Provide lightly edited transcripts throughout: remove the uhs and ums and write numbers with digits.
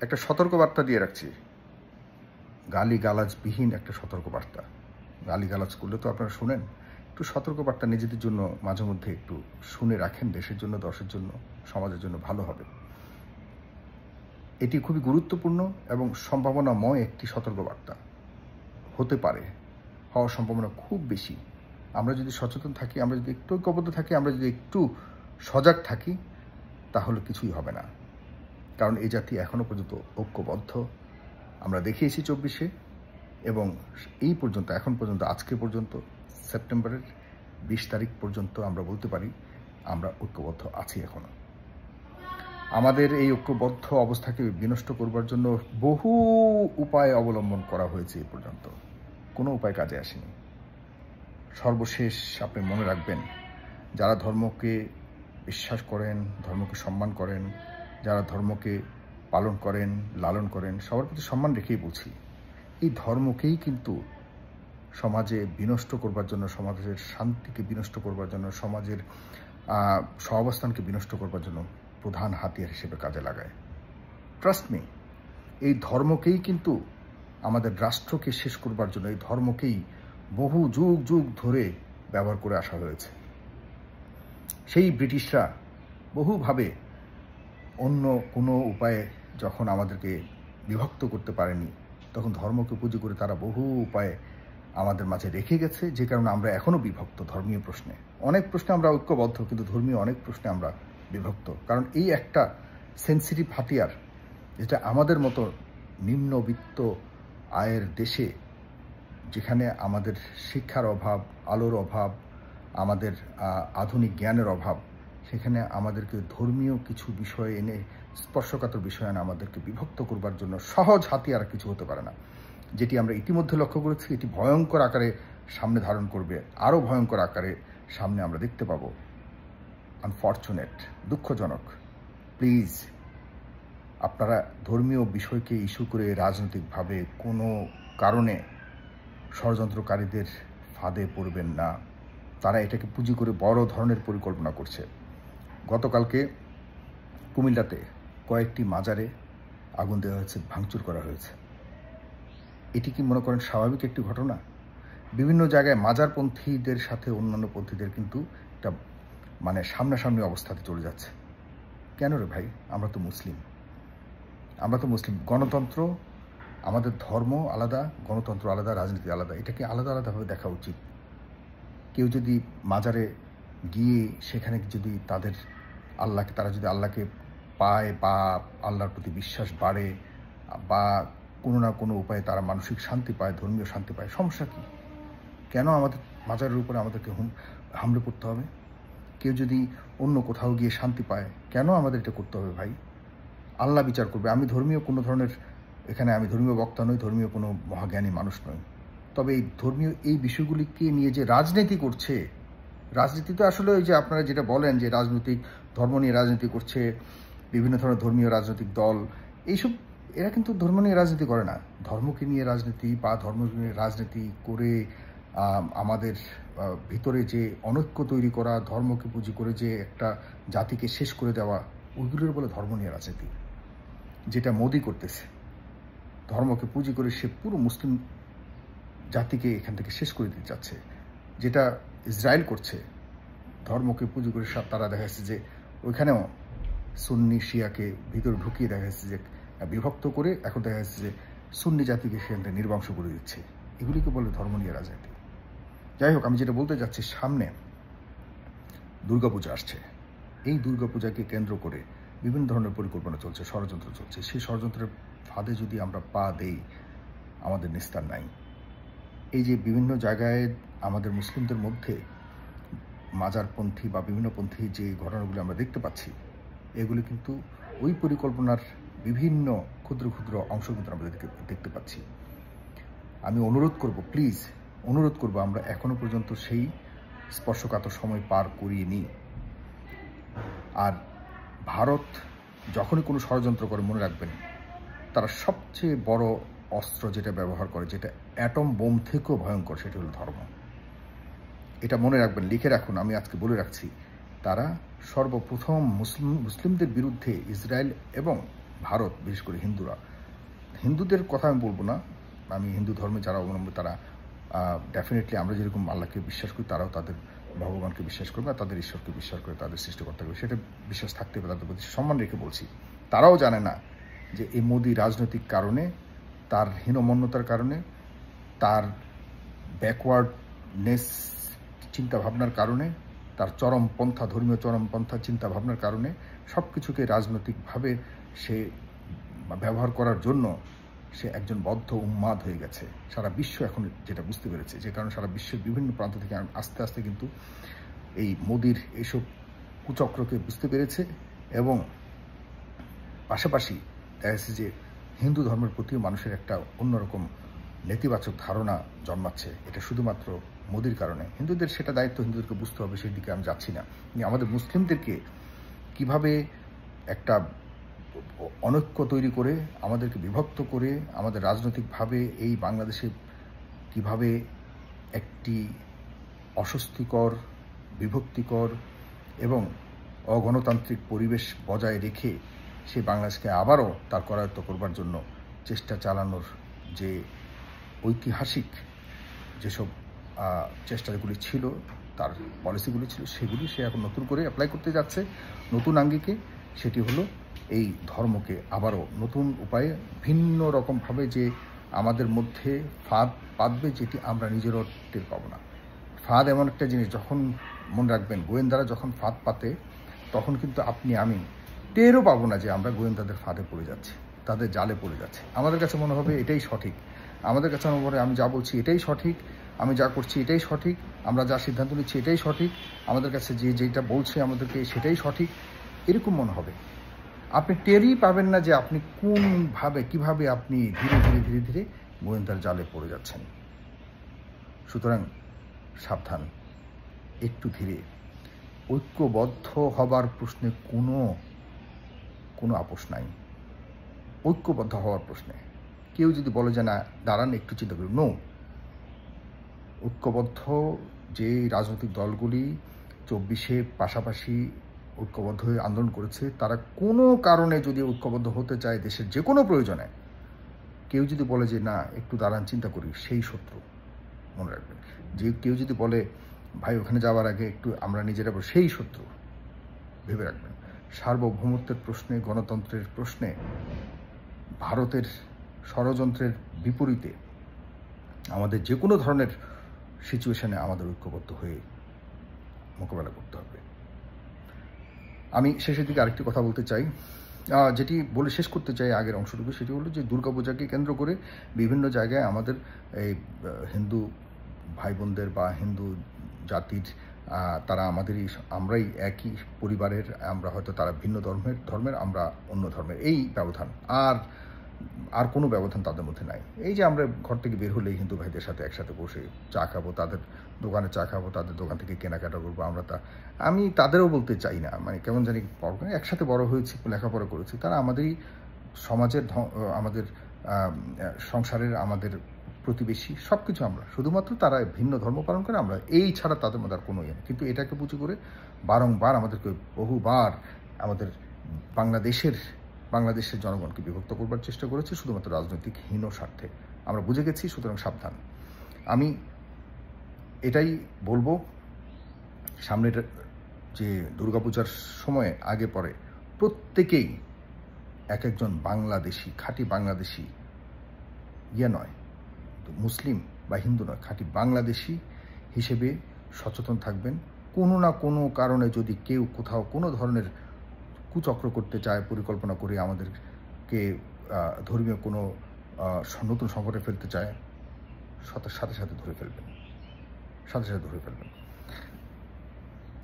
একটা সতর্কবার্তা দিয়ে রাখছি, গালিগালাজবিহীন একটা সতর্কবার্তা। গালিগালাজ করলে তো আপনারা শুনেন, একটু সতর্কবার্তা নিজেদের জন্য মাঝে মধ্যে একটু শুনে রাখেন, দেশের জন্য, দশের জন্য, সমাজের জন্য ভালো হবে। এটি খুবই গুরুত্বপূর্ণ এবং সম্ভাবনাময় একটি সতর্কবার্তা হতে পারে, হওয়ার সম্ভাবনা খুব বেশি। আমরা যদি সচেতন থাকি, আমরা যদি একটু ঐক্যবদ্ধ থাকি, আমরা যদি একটু সজাগ থাকি, তাহলে কিছুই হবে না। কারণ এই জাতি এখনও পর্যন্ত ঐক্যবদ্ধ। আমরা দেখিয়েছি 24-এ এবং এই পর্যন্ত, এখন পর্যন্ত, আজকে পর্যন্ত, সেপ্টেম্বরের 20 তারিখ পর্যন্ত আমরা বলতে পারি আমরা ঐক্যবদ্ধ আছি এখনো। আমাদের এই ঐক্যবদ্ধ অবস্থাকে বিনষ্ট করবার জন্য বহু উপায় অবলম্বন করা হয়েছে এ পর্যন্ত, কোনো উপায় কাজে আসেনি। সর্বশেষ আপনি মনে রাখবেন, যারা ধর্মকে বিশ্বাস করেন, ধর্মকে সম্মান করেন, যারা ধর্মকে পালন করেন, লালন করেন, সবার প্রতি সম্মান রেখেই বলছি, এই ধর্মকেই কিন্তু সমাজে বিনষ্ট করবার জন্য, সমাজের শান্তিকে বিনষ্ট করবার জন্য, সমাজের সহাবস্থানকে বিনষ্ট করবার জন্য প্রধান হাতিয়ার হিসেবে কাজে লাগায়। ট্রাস্ট মি, এই ধর্মকেই কিন্তু আমাদের রাষ্ট্রকে শেষ করবার জন্য, এই ধর্মকেই বহু যুগ যুগ ধরে ব্যবহার করে আসা হয়েছে। সেই ব্রিটিশরা বহুভাবে অন্য কোনো উপায়ে যখন আমাদেরকে বিভক্ত করতে পারেনি, তখন ধর্মকে পুঁজি করে তারা বহু উপায়ে আমাদের মাঝে রেখে গেছে, যে কারণে আমরা এখনও বিভক্ত। ধর্মীয় প্রশ্নে অনেক প্রশ্নে আমরা ঐক্যবদ্ধ, কিন্তু ধর্মীয় অনেক প্রশ্নে আমরা বিভক্ত। কারণ এই একটা সেন্সিটিভ হাতিয়ার, যেটা আমাদের মতো নিম্নবিত্ত আয়ের দেশে, যেখানে আমাদের শিক্ষার অভাব, আলোর অভাব, আমাদের আধুনিক জ্ঞানের অভাব, সেখানে আমাদেরকে ধর্মীয় কিছু বিষয় এনে, স্পর্শকাতর বিষয় এনে আমাদেরকে বিভক্ত করবার জন্য সহজ হাতিয়ার কিছু হতে পারে না। যেটি আমরা ইতিমধ্যে লক্ষ্য করেছি, এটি ভয়ঙ্কর আকারে সামনে ধারণ করবে, আরও ভয়ঙ্কর আকারে সামনে আমরা দেখতে পাবো। আনফর্চুনেট, দুঃখজনক। প্লিজ, আপনারা ধর্মীয় বিষয়কে ইস্যু করে রাজনৈতিকভাবে কোনো কারণে ষড়যন্ত্রকারীদের ফাঁদে পড়বেন না। তারা এটাকে পুঁজি করে বড় ধরনের পরিকল্পনা করছে। গতকালকে কুমিল্লাতে কয়েকটি মাজারে আগুন দেওয়া হয়েছে, ভাঙচুর করা হয়েছে। এটি কি মনে করেন স্বাভাবিক একটি ঘটনা? বিভিন্ন জায়গায় মাজারপন্থীদের সাথে অন্যান্য পন্থীদের কিন্তু একটা সামনাসামনি অবস্থাতে চলে যাচ্ছে। কেন রে ভাই? আমরা তো মুসলিম। গণতন্ত্র, আমাদের ধর্ম আলাদা, গণতন্ত্র আলাদা, রাজনীতি আলাদা। এটাকে আলাদা আলাদাভাবে দেখা উচিত। কেউ যদি মাজারে গিয়ে সেখানে যদি তারা যদি আল্লাহকে পায়, বা আল্লাহর প্রতি বিশ্বাস বাড়ে, বা কোনো না কোনো উপায়ে তারা মানসিক শান্তি পায়, ধর্মীয় শান্তি পায়, সমস্যা কী? কেন আমাদের মাজারের উপরে আমাদেরকে হামলে পড়তে হবে? কেউ যদি অন্য কোথাও গিয়ে শান্তি পায়, কেন আমাদের এটা করতে হবে ভাই? আল্লাহ বিচার করবে। আমি ধর্মীয় কোনো ধরনের, এখানে আমি ধর্মীয় বক্তা নই, ধর্মীয় কোনো মহাজ্ঞানী মানুষ নই। তবে এই ধর্মীয় এই বিষয়গুলিকে নিয়ে যে রাজনীতি করছে, রাজনীতি তো আসলে ওই যে আপনারা যেটা বলেন যে রাজনৈতিক, ধর্ম নিয়ে রাজনীতি করছে, বিভিন্ন ধরনের ধর্মীয় রাজনৈতিক দল, এইসব, এরা কিন্তু ধর্ম নিয়ে রাজনীতি করে না। ধর্মকে নিয়ে রাজনীতি বা ধর্ম নিয়ে রাজনীতি করে আমাদের ভিতরে যে অনৈক্য তৈরি করা, ধর্মকে পুঁজি করে যে একটা জাতিকে শেষ করে দেওয়া, ওইগুলোর বলে ধর্ম নিয়ে রাজনীতি। যেটা মোদি করতেছে, ধর্মকে পুঁজি করে সে পুরো মুসলিম জাতিকে এখান থেকে শেষ করে দিতে চাচ্ছে। যেটা ইসরায়েল করছে, ধর্মকে পুঁজি করে তারা দেখা যাচ্ছে যে ওইখানেও সুন্নি শিয়াকে ভিতরে ঢুকিয়ে দেখা যাচ্ছে যে বিভক্ত করে, এখন দেখা যাচ্ছে যে সুন্নি জাতিকে সেখান থেকে নির্বংশ করে দিচ্ছে। এগুলিকে বলে ধর্ম নিয়ে রাজনীতি। যাই হোক, আমি যেটা বলতে যাচ্ছি, সামনে দুর্গাপূজা আসছে। এই দুর্গাপূজাকে কেন্দ্র করে বিভিন্ন ধরনের পরিকল্পনা চলছে, ষড়যন্ত্র চলছে। সেই ষড়যন্ত্রের ফাঁদে যদি আমরা পা দেই, আমাদের নিস্তার নাই। এই যে বিভিন্ন জায়গায় আমাদের মুসলিমদের মধ্যে মাজারপন্থী বা বিভিন্ন পন্থী যে ঘটনাগুলি আমরা দেখতে পাচ্ছি, এগুলি কিন্তু ওই পরিকল্পনার বিভিন্ন ক্ষুদ্র ক্ষুদ্র অংশ কিন্তু আমরা দেখতে পাচ্ছি। আমি অনুরোধ করব, প্লিজ অনুরোধ করব, আমরা এখনো পর্যন্ত সেই স্পর্শকাতর সময় পার করিনি। আর ভারত যখনই কোনো ষড়যন্ত্র করে, মনে রাখবেন, তারা সবচেয়ে বড় অস্ত্র যেটা ব্যবহার করে, যেটা অ্যাটম বোম থেকেও ভয়ঙ্কর, সেটা হলো ধর্ম। এটা মনে রাখবেন, লিখে রাখুন, আমি আজকে বলে রাখছি। তারা সর্বপ্রথম মুসলিমদের বিরুদ্ধে, ইসরায়েল এবং ভারত, বিশেষ করে হিন্দুদের কথা আমি বলবো না, আমি হিন্দু ধর্মে যারা অবলম্বন তারা ডেফিনেটলি আমরা যেরকম আল্লাহকে বিশ্বাস করি তারাও তাদের ভগবানকে বিশ্বাস করবে, আর তাদের ঈশ্বরকে বিশ্বাস করে, তাদের সৃষ্টিকর্তাকে, সেটা বিশ্বাস থাকতে হবে, তাদের প্রতি সম্মান রেখে বলছি। তারাও জানে না যে এই মোদি রাজনৈতিক কারণে, তার হীনমন্যতার কারণে, তার ব্যাকওয়ার্ডনেস চিন্তাভাবনার কারণে, তার চরমপন্থা, ধর্মীয় চরমপন্থা চিন্তাভাবনার কারণে সব কিছুকে রাজনৈতিকভাবে সে ব্যবহার করার জন্য সে একজন বদ্ধ উন্মাদ হয়ে গেছে। সারা বিশ্ব এখন যেটা বুঝতে পেরেছে, যে কারণে সারা বিশ্বের বিভিন্ন প্রান্ত থেকে আস্তে আস্তে কিন্তু এই মোদির এইসব কুচক্রকে বুঝতে পেরেছে, এবং পাশাপাশি দেখা যাচ্ছে যে হিন্দু ধর্মের প্রতিও মানুষের একটা অন্যরকম নেতিবাচক ধারণা জন্মাচ্ছে। এটা শুধুমাত্র মোদির কারণে। হিন্দুদের সেটা দায়িত্ব, হিন্দুদেরকে বুঝতে হবে, সেই দিকে আমি যাচ্ছি না। আমাদের মুসলিমদেরকে কিভাবে একটা অনৈক্য তৈরি করে, আমাদেরকে বিভক্ত করে, আমাদের রাজনৈতিকভাবে এই বাংলাদেশে কিভাবে একটি অস্বস্তিকর, বিভক্তিকর এবং অগণতান্ত্রিক পরিবেশ বজায় রেখে সে বাংলাদেশকে আবারও তার করায়ত্ত করবার জন্য চেষ্টা চালানোর যে ঐতিহাসিক যেসব চেষ্টাগুলি ছিল, তার পলিসিগুলি ছিল, সেগুলি সে এখন নতুন করে অ্যাপ্লাই করতে যাচ্ছে নতুন আঙ্গিকে। সেটি হলো এই ধর্মকে আবারও নতুন উপায়ে, ভিন্ন রকমভাবে যে আমাদের মধ্যে ফাঁদ পাতবে, যেটি আমরা নিজেরও টের পাবো না। ফাঁদ এমন একটা জিনিস, যখন মনে রাখবেন গোয়েন্দারা যখন ফাঁদ পাতে তখন কিন্তু আপনি আমি টেরও পাবো না যে আমরা গোয়েন্দাদের ফাঁদে পড়ে যাচ্ছি, তাদের জালে পড়ে যাচ্ছে। আমাদের কাছে মনে হবে এটাই সঠিক, আমাদের কাছে মনে হবে আমি যা বলছি এটাই সঠিক, আমি যা করছি এটাই সঠিক, আমরা যা সিদ্ধান্ত নিচ্ছি এটাই সঠিক, আমাদের কাছে যেটা বলছে আমাদেরকে সেটাই সঠিক, এরকম মনে হবে। আপনি টেরই পাবেন না যে আপনি কোনভাবে, কিভাবে আপনি ধীরে ধীরে ধীরে ধীরে গোয়েন্দার জালে পড়ে যাচ্ছেন। সুতরাং সাবধান, একটু ধীরে। ঐক্যবদ্ধ হবার প্রশ্নে কোনো আপোষ নাই। ঐক্যবদ্ধ হওয়ার প্রশ্নে কেউ যদি বলে যে না দাঁড়ান একটু চিন্তা করুন, নো। ঐক্যবদ্ধ যে রাজনৈতিক দলগুলি 24-এ পাশাপাশি ঐক্যবদ্ধ হয়ে আন্দোলন করেছে, তারা কোনো কারণে যদি ঐক্যবদ্ধ হতে চায় দেশের যে কোনো প্রয়োজনে, কেউ যদি বলে যে না একটু দাঁড়ান চিন্তা করি, সেই শত্রু। মনে রাখবেন, যে কেউ যদি বলে ভাই ওখানে যাওয়ার আগে একটু আমরা নিজেরা, সেই শত্রু। ভেবে রাখবেন, সার্বভৌমত্বের প্রশ্নে, গণতন্ত্রের প্রশ্নে ভারতের ষড়যন্ত্রের বিপরীতে আমাদের যে কোনো ধরনের সিচুয়েশনে আমাদের ঐক্যবদ্ধ হয়ে মোকাবেলা করতে হবে। আমি শেষের দিকে আরেকটি কথা বলতে চাই, যেটি বলে শেষ করতে চাই আগের অংশটুকু, সেটি হলো যে দুর্গাপূজাকে কেন্দ্র করে বিভিন্ন জায়গায় আমাদের এই হিন্দু ভাই বোনদের বা হিন্দু জাতির তারা আমরাই একই পরিবারের, আমরা হয়তো তারা ভিন্ন ধর্মের, আমরা অন্য ধর্মের, এই ব্যবধান আর কোনো ব্যবধান তাদের মধ্যে নাই। এই যে আমরা ঘর থেকে বের হলেই হিন্দু ভাইদের সাথে একসাথে বসে চা খাবো, তাদের দোকানে চা খাবো, তাদের দোকান থেকে কেনাকাটা করবো, আমি তাদেরও বলতে চাই না, মানে কেমন জানি একসাথে বড় হয়েছি, লেখাপড়া করেছি, তারা আমাদেরই সমাজের, আমাদের সংসারের, আমাদের প্রতিবেশী, সব কিছু আমরা। শুধুমাত্র তারা ভিন্ন ধর্ম পালন করে, আমরা এই ছাড়া তাদের মধ্যে আর কোনো ইয়ে নেই। কিন্তু এটাকে পুঁজি করে বারংবার আমাদেরকে বহুবার আমাদের বাংলাদেশের জনগণকে বিভক্ত করবার চেষ্টা করেছে শুধুমাত্র রাজনৈতিক হীন স্বার্থে। আমরা বুঝে গেছি, সুতরাং সাবধান। আমি এটাই বলবো, সামনের যে দুর্গাপূজার সময়ে আগে পরে প্রত্যেকেই এক একজন বাংলাদেশি, খাঁটি বাংলাদেশি, নয় মুসলিম বা হিন্দু নয়, খাঁটি বাংলাদেশি হিসেবে সচেতন থাকবেন। কোনো না কোনো কারণে যদি কেউ কোথাও কোনো ধরনের কুচক্র করতে চায়, পরিকল্পনা করে আমাদেরকে ধর্মীয় কোনো নতুন সংকটে ফেলতে চায়, সাথে সাথে ধরে ফেলবেন,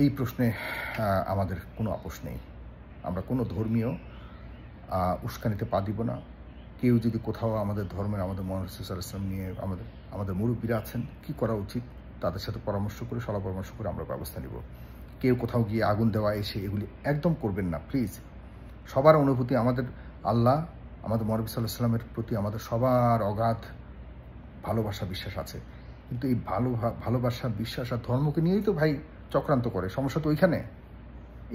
এই প্রশ্নে আমাদের কোনো আপোষ নেই। আমরা কোনো ধর্মীয় উস্কানিতে পা দিব না। কেউ যদি কোথাও আমাদের ধর্মের, আমাদের মুহাম্মদ সাল্লাল্লাহু আলাইহি ওয়াসাল্লাম নিয়ে আমাদের মুরব্বীরা আছেন, কি করা উচিত তাদের সাথে সলা পরামর্শ করে আমরা ব্যবস্থা নিব। কেউ কোথাও গিয়ে আগুন দেওয়া, এসে এগুলি একদম করবেন না প্লিজ। সবার অনুভূতি, আমাদের আল্লাহ, আমাদের মুহাম্মদ সাল্লাল্লাহু আলাইহি ওয়াসাল্লামের প্রতি আমাদের সবার অগাধ ভালোবাসা, বিশ্বাস আছে। কিন্তু এই ভালোবাসা, বিশ্বাস আর ধর্মকে নিয়েই তো ভাই চক্রান্ত করে। সমস্যা তো ওইখানে।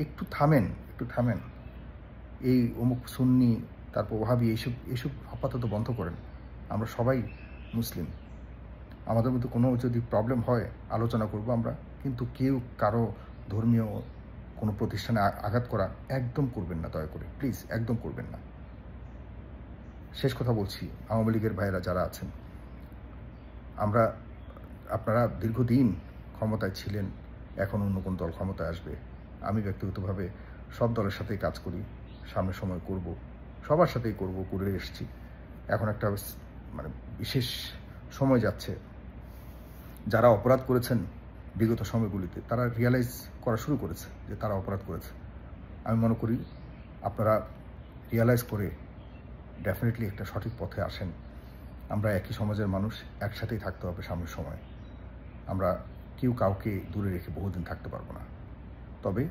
একটু থামেন। এই অমুক সুন্নি, তারপর ওহাবি এইসব এইসব আপাতত বন্ধ করেন। আমরা সবাই মুসলিম। আমাদের মধ্যে কোনো যদি প্রবলেম হয় আলোচনা করব আমরা, কিন্তু কেউ কারো ধর্মীয় কোনো প্রতিষ্ঠানে আঘাত করা একদম করবেন না, দয়া করে প্লিজ একদম করবেন না। শেষ কথা বলছি, আওয়ামী লীগের ভাইয়েরা যারা আছেন, আপনারা দীর্ঘদিন ক্ষমতায় ছিলেন, এখন অন্য কোন দল ক্ষমতায় আসবে। আমি ব্যক্তিগতভাবে সব দলের সাথেই কাজ করি, সামনের সময় করব, সবার সাথেই করব, করে এসেছি। এখন একটা মানে বিশেষ সময় যাচ্ছে। যারা অপরাধ করেছেন বিগত সময়গুলিতে তারা রিয়ালাইজ করা শুরু করেছে যে তারা অপরাধ করেছে। আমি মনে করি আপনারা রিয়ালাইজ করে ডেফিনেটলি একটা সঠিক পথে আসেন। আমরা একই সমাজের মানুষ, একসাথেই থাকতে হবে সামনের সময়। আমরা কেউ কাউকে দূরে রেখে বহুদিন থাকতে পারবো না। তবে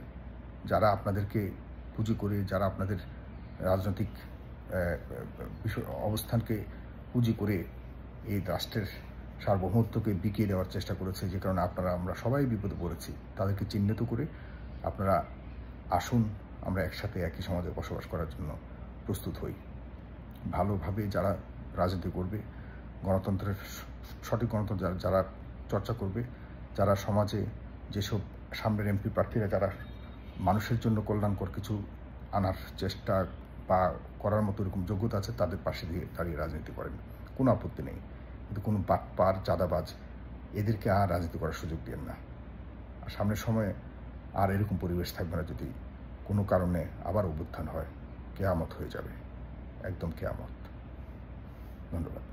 যারা আপনাদেরকে পুঁজি করে, যারা আপনাদের রাজনৈতিক অবস্থানকে পুঁজি করে এই রাষ্ট্রের সার্বভৌমত্বকে বিকিয়ে দেওয়ার চেষ্টা করেছে, যে কারণে আমরা সবাই বিপদে পড়েছি, তাদেরকে চিহ্নিত করে আপনারা আসুন, আমরা একসাথে একই সমাজে বসবাস করার জন্য প্রস্তুত হই। ভালোভাবে যারা রাজনীতি করবে, গণতন্ত্রের সঠিক গণতন্ত্র যারা চর্চা করবে, যারা সমাজে যেসব সামনের এমপি প্রার্থীরা যারা মানুষের জন্য কল্যাণকর কিছু আনার চেষ্টা বা করার মতো এরকম যোগ্যতা আছে, তাদের পাশে দিয়ে দাঁড়িয়ে রাজনীতি করেন, কোনো আপত্তি নেই। কিন্তু কোনো বাটপার, চাঁদাবাজ এদেরকে আর রাজনীতি করার সুযোগ দেন না। আর সামনের সময়ে আর এরকম পরিবেশ থাকবে না। যদি কোনো কারণে আবার অভ্যুত্থান হয়, কেয়ামত হয়ে যাবে, একদম কেয়ামত। ধন্যবাদ।